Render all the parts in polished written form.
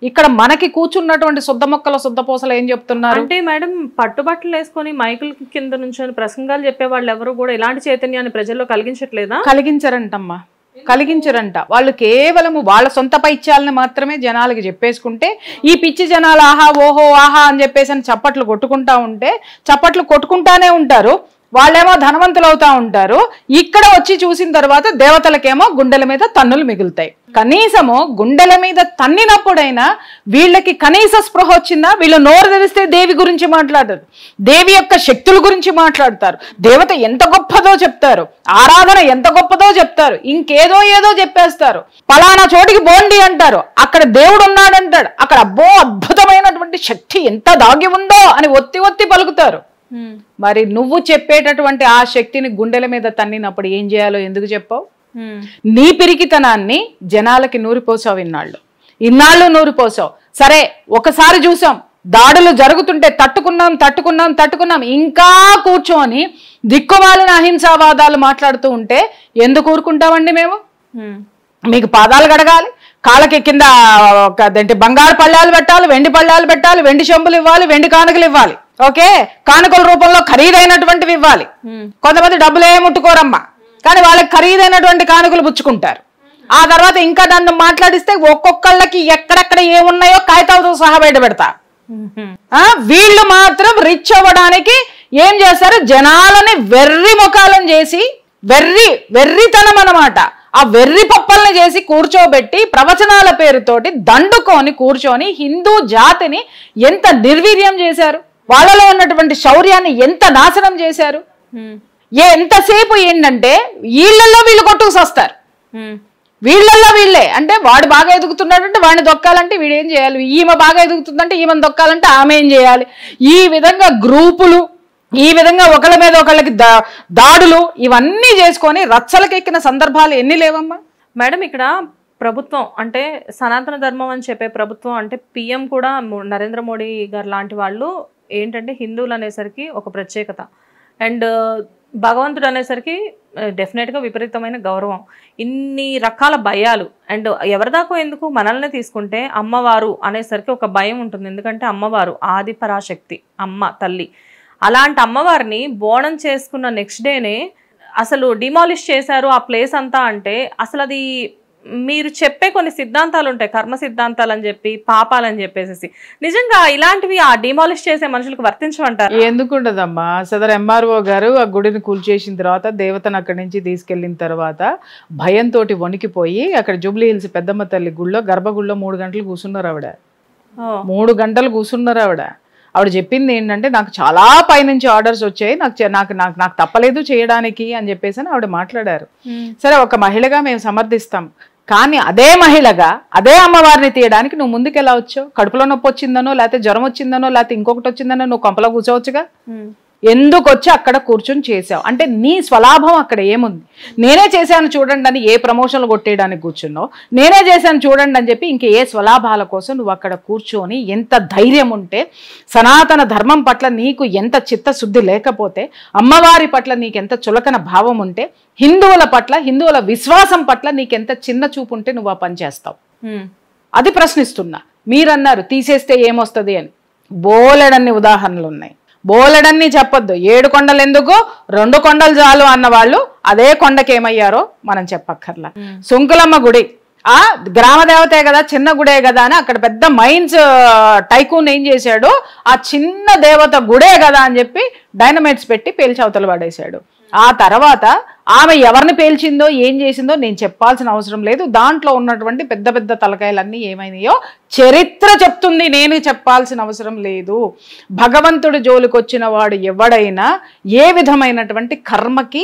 ఇక్కడ మనకి కూర్చున్నటువంటి శుద్ధ మొక్కల శుద్ధపోసలు ఏం చెప్తున్నారు అంటే మేడం పట్టుబట్టలు వేసుకొని మైకుల కింద నుంచి ప్రసంగాలు చెప్పే వాళ్ళు ఎవరు కూడా ఇలాంటి చైతన్యాన్ని ప్రజల్లో కలిగించట్లేదా? కలిగించరంటమ్మా, కలిగించరంట. వాళ్ళు కేవలము వాళ్ళ సొంత పైత్యాలను మాత్రమే జనాలకి చెప్పేసుకుంటే ఈ పిచ్చి జనాలు ఆహా ఓహో ఆహా అని చెప్పేసి అని చప్పట్లు కొట్టుకుంటానే ఉంటారు. వాళ్ళేమో ధనవంతులు అవుతా ఉంటారు. ఇక్కడ వచ్చి చూసిన తర్వాత దేవతలకేమో గుండెల మీద తన్నులు మిగులుతాయి. కనీసము గుండెల మీద తన్నినప్పుడైనా వీళ్ళకి కనీస స్పృహ వచ్చిందా? వీళ్ళు నోరు తెరిస్తే దేవి గురించి మాట్లాడరు, దేవి యొక్క శక్తుల గురించి మాట్లాడతారు, దేవత ఎంత గొప్పదో చెప్తారు, ఆరాధన ఎంత గొప్పదో చెప్తారు, ఇంకేదో ఏదో చెప్పేస్తారు. పలానా చోటికి బోండి అంటారు, అక్కడ దేవుడు ఉన్నాడంటాడు, అక్కడ అబ్బో అద్భుతమైనటువంటి శక్తి ఎంత దాగి ఉందో అని ఒత్తి పలుకుతారు. మరి నువ్వు చెప్పేటటువంటి ఆ శక్తిని గుండెల మీద తన్నినప్పుడు ఏం చేయాలో ఎందుకు చెప్పావు? నీ పిరికితనాన్ని జనాలకి నూరిపోసావు, ఇన్నాళ్ళు నూరిపోసావు. సరే ఒకసారి చూసాం, దాడులు జరుగుతుంటే తట్టుకున్నాం, ఇంకా కూర్చొని దిక్కుమాలిన అహింసావాదాలు మాట్లాడుతూ ఉంటే ఎందుకు ఊరుకుంటామండి మేము? మీకు పాదాలు కడగాలి, కాళ్ళకి కింద బంగారు పళ్ళాలు పెట్టాలి, వెండి పళ్ళాలు పెట్టాలి, వెండి చెంబులు ఇవ్వాలి, వెండి కానుకలు ఇవ్వాలి. ఓకే, కానుకల రూపంలో ఖరీదైనటువంటివి ఇవ్వాలి. కొంతమంది డబ్బులు ఏమి ముట్టుకోరమ్మా, కానీ వాళ్ళకి ఖరీదైనటువంటి కానుకలు పుచ్చుకుంటారు. ఆ తర్వాత ఇంకా నన్ను మాట్లాడిస్తే ఒక్కొక్కళ్ళకి ఎక్కడెక్కడ ఏమున్నాయో కాగితాలతో సహా బయట పెడతా. వీళ్ళు మాత్రం రిచ్ అవ్వడానికి ఏం చేస్తారు? జనాలని వెర్రి ముఖాలను చేసి వెర్రితనం అన్నమాట. ఆ వెర్రి పప్పల్ని చేసి కూర్చోబెట్టి ప్రవచనాల పేరుతోటి దండుకొని కూర్చొని హిందూ జాతిని ఎంత నిర్వీర్యం చేశారు, వాళ్ళలో ఉన్నటువంటి శౌర్యాన్ని ఎంత నాశనం చేశారు. ఎంతసేపు ఏంటంటే వీళ్ళల్లో వీళ్ళు కొట్టుకు వస్తారు, వీళ్ళల్లో వీళ్ళే. అంటే వాడు బాగా ఎదుగుతున్నాడంటే వాడిని దొక్కాలంటే వీడేం చేయాలి, ఈమె బాగా ఎదుగుతుందంటే ఈమెను దొక్కాలంటే ఆమె ఏం చేయాలి. ఈ విధంగా గ్రూపులు, ఈ విధంగా ఒకళ్ళ మీద ఒకళ్ళకి దాడులు ఇవన్నీ చేసుకొని రచ్చలకెక్కిన సందర్భాలు ఎన్ని లేవమ్మా? మేడం ఇక్కడ ప్రభుత్వం అంటే సనాతన ధర్మం అని చెప్పే ప్రభుత్వం అంటే పిఎం కూడా నరేంద్ర మోడీ గారు లాంటి వాళ్ళు ఏంటంటే హిందువులు అనేసరికి ఒక ప్రత్యేకత, అండ్ భగవంతుడు అనేసరికి డెఫినెట్గా విపరీతమైన గౌరవం, ఇన్ని రకాల భయాలు. అండ్ ఎవరిదాకో ఎందుకు మనల్ని తీసుకుంటే అమ్మవారు అనేసరికి ఒక భయం ఉంటుంది, ఎందుకంటే అమ్మవారు ఆది పరాశక్తి, అమ్మ తల్లి. అలాంటి అమ్మవారిని బోనం చేసుకున్న నెక్స్ట్ డేనే అసలు డిమాలిష్ చేశారు ఆ ప్లేస్ అంతా. అంటే అసలు అది మీరు చెప్పే కొన్ని సిద్ధాంతాలు ఉంటాయి, కర్మ సిద్ధాంతాలు అని చెప్పి, పాపాలని చెప్పేసి, నిజంగా ఇలాంటివి ఆ డిమాలిష్ చేసే మనుషులకు వర్తించమంటారు? ఎందుకుండదమ్మా, సదరు ఎంఆర్ఓ గారు ఆ గుడిని కూల్చేసిన తర్వాత దేవతను అక్కడి నుంచి తీసుకెళ్లిన తర్వాత భయంతో వణికిపోయి అక్కడ జూబ్లీ హిల్స్ పెద్దమ్మ తల్లి గుళ్ళో గర్భగుడిలో 3 గంటలు కూర్చున్నారు ఆవిడ. 3 గంటలు కూర్చున్నారు ఆవిడ. ఆవిడ చెప్పింది ఏంటంటే నాకు చాలా పైనుంచి ఆర్డర్స్ వచ్చాయి, నాకు తప్పలేదు చేయడానికి అని చెప్పేసి ఆవిడ మాట్లాడారు. సరే, ఒక మహిళగా మేము సమర్థిస్తాం, కానీ అదే మహిళగా అదే అమ్మవారిని తీయడానికి నువ్వు ముందుకు ఎలా వచ్చావు? కడుపులో నొప్పి వచ్చిందనో, లేకపోతే జ్వరం వచ్చిందనో, లేకపోతే ఇంకొకటి వచ్చిందనో నువ్వు కొంపలో కూర్చోవచ్చుగా. ఎందుకు వచ్చి అక్కడ కూర్చొని చేసావు? అంటే నీ స్వలాభం అక్కడ ఏముంది? నేనే చేశాను చూడండి అని ఏ ప్రమోషన్లు కొట్టేయడానికి కూర్చున్నావు, నేనే చేశాను చూడండి అని చెప్పి ఇంకే ఏ స్వలాభాల కోసం నువ్వు అక్కడ కూర్చొని, ఎంత ధైర్యం ఉంటే, సనాతన ధర్మం పట్ల నీకు ఎంత చిత్తశుద్ధి లేకపోతే, అమ్మవారి పట్ల నీకెంత చులకన భావం ఉంటే, హిందువుల పట్ల, హిందువుల విశ్వాసం పట్ల నీకెంత చిన్న చూపు ఉంటే నువ్వు ఆ పని చేస్తావు? అది ప్రశ్నిస్తున్నా. మీరన్నారు తీసేస్తే ఏమొస్తుంది అని, బోలెడన్ని ఉదాహరణలు ఉన్నాయి. బోలెడన్ని చెప్పొద్దు, 7 కొండలు ఎందుకు 2 కొండలు చాలు అన్న వాళ్ళు అదే కొండకి ఏమయ్యారో మనం చెప్పక్కర్లా. సుంకులమ్మ గుడి ఆ గ్రామ దేవతే కదా, చిన్న గుడే కదా అని అక్కడ పెద్ద మైన్స్ టైకూన్ ఏం చేశాడు, ఆ చిన్న దేవత గుడే కదా అని చెప్పి డైనమైట్స్ పెట్టి పేల్చి అవతల పడేశాడు. ఆ తర్వాత ఆమె ఎవరిని పేల్చిందో ఏం చేసిందో నేను చెప్పాల్సిన అవసరం లేదు. దాంట్లో ఉన్నటువంటి పెద్ద పెద్ద తలకాయలన్నీ ఏమైనాయో చరిత్ర చెప్తుంది, నేను చెప్పాల్సిన అవసరం లేదు. భగవంతుడి జోలికొచ్చిన వాడు ఎవడైనా ఏ విధమైనటువంటి కర్మకి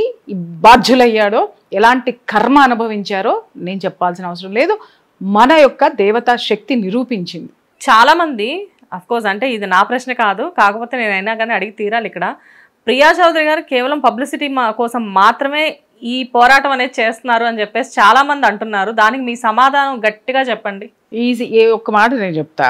బాధ్యులయ్యాడో, ఎలాంటి కర్మ అనుభవించారో నేను చెప్పాల్సిన అవసరం లేదు. మన యొక్క దేవతా శక్తి నిరూపించింది. చాలామంది అఫ్కోర్స్ అంటే ఇది నా ప్రశ్న కాదు, కాకపోతే నేనైనా కానీ అడిగి తీరాలి. ఇక్కడ ప్రియా చౌదరి గారు కేవలం పబ్లిసిటీ కోసం మాత్రమే ఈ పోరాటం అనేది చేస్తున్నారు అని చెప్పేసి చాలా మంది అంటున్నారు. దానికి మీ సమాధానం గట్టిగా చెప్పండి. ఒక్క మాట నేను చెప్తా.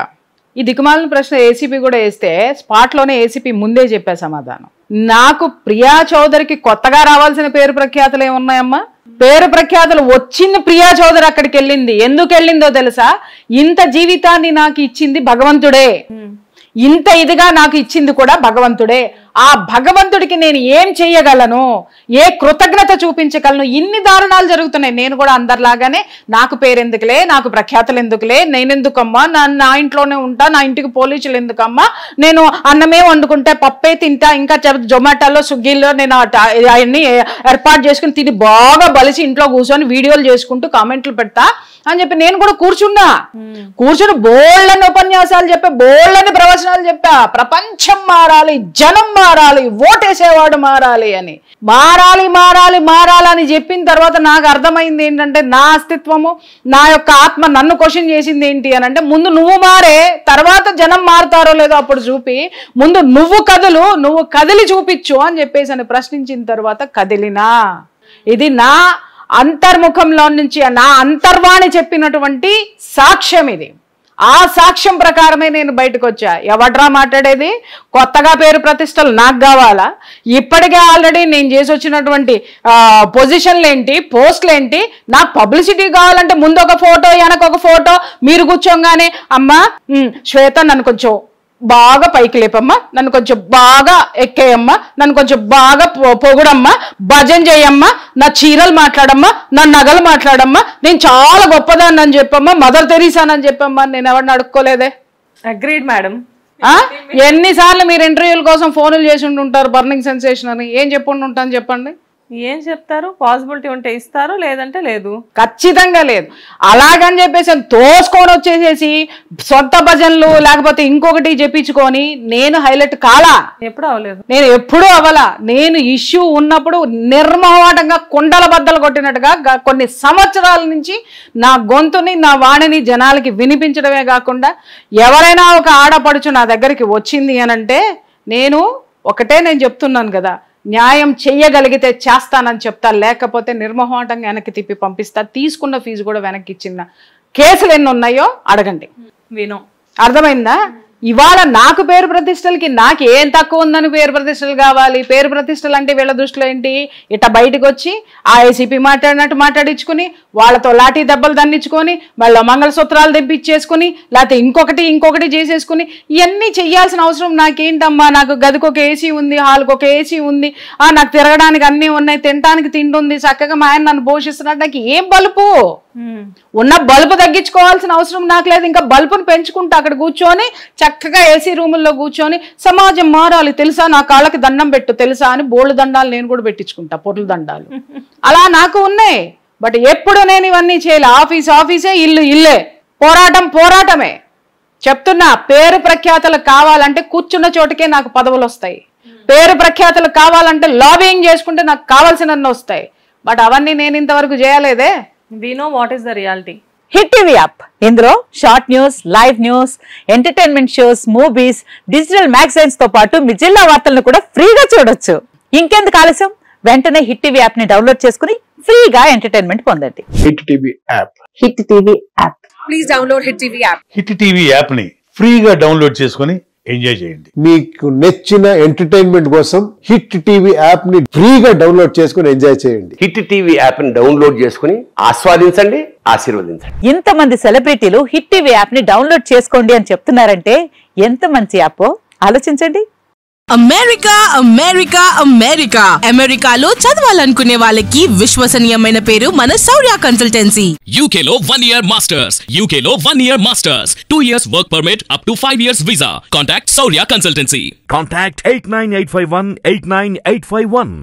ఈ దిక్కుమాలిన ప్రశ్న ఏసీపీ కూడా వేస్తే స్పాట్లోనే ఏసీపీ ముందే చెప్పే సమాధానం. నాకు ప్రియా చౌదరికి కొత్తగా రావాల్సిన పేరు ప్రఖ్యాతులు ఏమున్నాయమ్మా? పేరు ప్రఖ్యాతులు వచ్చింది ప్రియా చౌదరి అక్కడికి వెళ్ళింది. ఎందుకు వెళ్ళిందో తెలుసా? ఇంత జీవితాన్ని నాకు ఇచ్చింది భగవంతుడే, ఇంత ఇదిగా నాకు ఇచ్చింది కూడా భగవంతుడే. ఆ భగవంతుడికి నేను ఏం చెయ్యగలను, ఏ కృతజ్ఞత చూపించగలను? ఇన్ని దారుణాలు జరుగుతున్నాయి. నేను కూడా అందరిలాగానే నాకు పేరెందుకులే, నాకు ప్రఖ్యాతులు ఎందుకులే, నేనెందుకమ్మా, నా ఇంట్లోనే ఉంటా, నా ఇంటికి పోలీసులు ఎందుకమ్మా, నేను అన్నమే వండుకుంటే పప్పే తింటా, ఇంకా జొమాటోలో స్విగ్గీలో నేను అవన్నీ ఏర్పాటు చేసుకుని తిని బాగా బలిసి ఇంట్లో కూర్చొని వీడియోలు చేసుకుంటూ కామెంట్లు పెడతా అని చెప్పి నేను కూడా కూర్చుని బోళ్ళని ఉపన్యాసాలు చెప్పా, బోళ్ళని ప్రవచనాలు చెప్పా. ప్రపంచం మారాలి, జనం మారాలి, ఓటేసేవాడు మారాలి అని, మారాలని చెప్పిన తర్వాత నాకు అర్థమైంది ఏంటంటే, నా అస్తిత్వము, నా యొక్క ఆత్మ నన్ను క్వశ్చన్ చేసింది ఏంటి అని అంటే, ముందు నువ్వు మారే, తర్వాత జనం మారుతారో లేదో అప్పుడు చూపి, ముందు నువ్వు కదిలి చూపించు అని చెప్పేసి అని ప్రశ్నించిన తర్వాత కదిలినా. ఇది నా అంతర్ముఖంలో నుంచి, నా అంతర్వాణి చెప్పినటువంటి సాక్ష్యం ఇది. ఆ సాక్ష్యం ప్రకారమే నేను బయటకు వచ్చా. ఎవడ్రా మాట్లాడేది? కొత్తగా పేరు ప్రతిష్టలు నాకు కావాలా? ఇప్పటికే ఆల్రెడీ నేను చేసి వచ్చినటువంటి పొజిషన్లు ఏంటి, పోస్టులు ఏంటి? నాకు పబ్లిసిటీ కావాలంటే ముందు ఒక ఫోటో, వెనక ఒక ఫోటో, మీరు కూర్చోగానే అమ్మా శ్వేత నన్ను కొంచెం బాగా పైకి లేపమ్మా, నన్ను కొంచెం బాగా ఎక్కేయమ్మా, నన్ను కొంచెం బాగా పొగుడమ్మా, భజన చేయమ్మా, నా చీరలు మాట్లాడమ్మా, నా నగలు మాట్లాడమ్మా, నేను చాలా గొప్పదాన్ని అని చెప్పమ్మా, మదర్ తెరీసానని చెప్పమ్మా. నేను ఎవరిని అడుక్కోలేదే. Agreed madam. ఎన్నిసార్లు మీరు ఇంటర్వ్యూల కోసం ఫోన్లు చేసి ఉంటుంటారు బర్నింగ్ సెన్సేషన్ అని? ఏం చెప్పుంటాను చెప్పండి? ఏం చెప్తారు? పాసిబిలిటీ ఉంటే ఇస్తారు, లేదంటే లేదు. ఖచ్చితంగా లేదు. అలాగని చెప్పేసి తోసుకొని వచ్చేసేసి సొంత భజనలు లేకపోతే ఇంకొకటి చెప్పించుకొని నేను హైలైట్ కాలా. ఎప్పుడు అవ్వలేదు. నేను ఎప్పుడూ అవ్వలా. నేను ఇష్యూ ఉన్నప్పుడు నిర్మోహమాటంగా కుండల బద్దలు కొట్టినట్టుగా కొన్ని సంవత్సరాల నుంచి నా గొంతుని, నా వాణిని జనాలకి వినిపించడమే కాకుండా, ఎవరైనా ఒక ఆడపడుచు నా దగ్గరికి వచ్చింది అనంటే నేను చెప్తున్నాను కదా, న్యాయం చెయ్యగలిగితే చేస్తానని చెప్తా, లేకపోతే నిర్మోహమాటంగా వెనక్కి తిప్పి పంపిస్తా. తీసుకున్న ఫీజు కూడా వెనక్కి ఇచ్చిన కేసులు ఎన్ని ఉన్నాయో అడగండి. అర్థమైందా? ఇవాళ నాకు పేరు ప్రతిష్టలకి నాకు ఏం తక్కువ ఉందని పేరు ప్రతిష్టలు కావాలి? పేరు ప్రతిష్టలు అంటే వీళ్ళ దృష్టిలో ఏంటి? ఇట్లా బయటకు వచ్చి ఆ ఏసీపీ మాట్లాడినట్టు మాట్లాడించుకుని, వాళ్ళతో లాఠీ దెబ్బలు దండించుకొని, మళ్ళీ మంగళసూత్రాలు తెప్పించేసుకుని, లేకపోతే ఇంకొకటి చేసేసుకుని, ఇవన్నీ చెయ్యాల్సిన అవసరం నాకేంటమ్మా? నాకు గదికి ఒక ఏసీ ఉంది, హాల్కి ఒక ఏసీ ఉంది, నాకు తిరగడానికి అన్నీ ఉన్నాయి, తినడానికి తిండి ఉంది, చక్కగా మా ఆయన నన్ను పోషిస్తున్నాడు. నాకు ఏం బలుపు? ఉన్న బల్బు తగ్గించుకోవాల్సిన అవసరం నాకు లేదు. ఇంకా బల్బును పెంచుకుంటా అక్కడ కూర్చొని చక్కగా ఏసీ రూముల్లో కూర్చొని సమాజం మారాలి తెలుసా, నా కాళ్ళకి దండం పెట్టు తెలుసా అని బోళ్ళు దండాలు నేను కూడా పెట్టించుకుంటా, పొర్లు దండాలు అలా నాకు ఉన్నాయి. బట్ ఎప్పుడు నేను ఇవన్నీ చేయలే. ఆఫీసే, ఇల్లే. పోరాటమే. చెప్తున్నా, పేరు ప్రఖ్యాతలు కావాలంటే కూర్చున్న చోటుకే నాకు పదవులు వస్తాయి. పేరు ప్రఖ్యాతలు కావాలంటే లాబింగ్ చేసుకుంటే నాకు కావాల్సినన్ని వస్తాయి. బట్ అవన్నీ నేను ఇంతవరకు చేయలేదే. We know what is the reality. Hit TV app, ఇందులో short news, live news, entertainment shows, movies, digital magazines తో పాటు మీ జిల్లా వార్తలను కూడా ఫ్రీగా చూడొచ్చు. ఇంకెందుకు ఆలస్యం? వెంటనే హిట్ టీవీ యాప్ ని డౌన్లోడ్ చేసుకుని ఫ్రీగా ఎంటర్టైన్మెంట్ పొందండి. Hit TV app. Hit TV app. Please download hit TV app. Hit TV app ని ఫ్రీగా డౌన్లోడ్ చేసుకుని ఎంజాయ్ చేయండి. మీకు నచ్చిన ఎంటర్టైన్మెంట్ కోసం హిట్ టీవీ యాప్ ని ఫ్రీగా డౌన్లోడ్ చేసుకుని ఎంజాయ్ చేయండి. హిట్ టీవీ యాప్ ని డౌన్లోడ్ చేసుకుని ఆస్వాదించండి, ఆశీర్వదించండి. ఇంతమంది సెలబ్రిటీలు హిట్ టీవీ యాప్ ని డౌన్లోడ్ చేసుకోండి అని చెప్తున్నారంటే ఎంత మంచి యాప్ ఆలోచించండి. అమెరికాలో చదవాలనుకునే వాళ్ళకి విశ్వసనీయమైన పేరు మన శౌర్య కన్సల్టెన్సీ. UK లో 1 year masters, UK లో 1 year masters, 2 years work permit up to 5 years visa. Contact Shaurya Consultancy. Contact 89851 89851.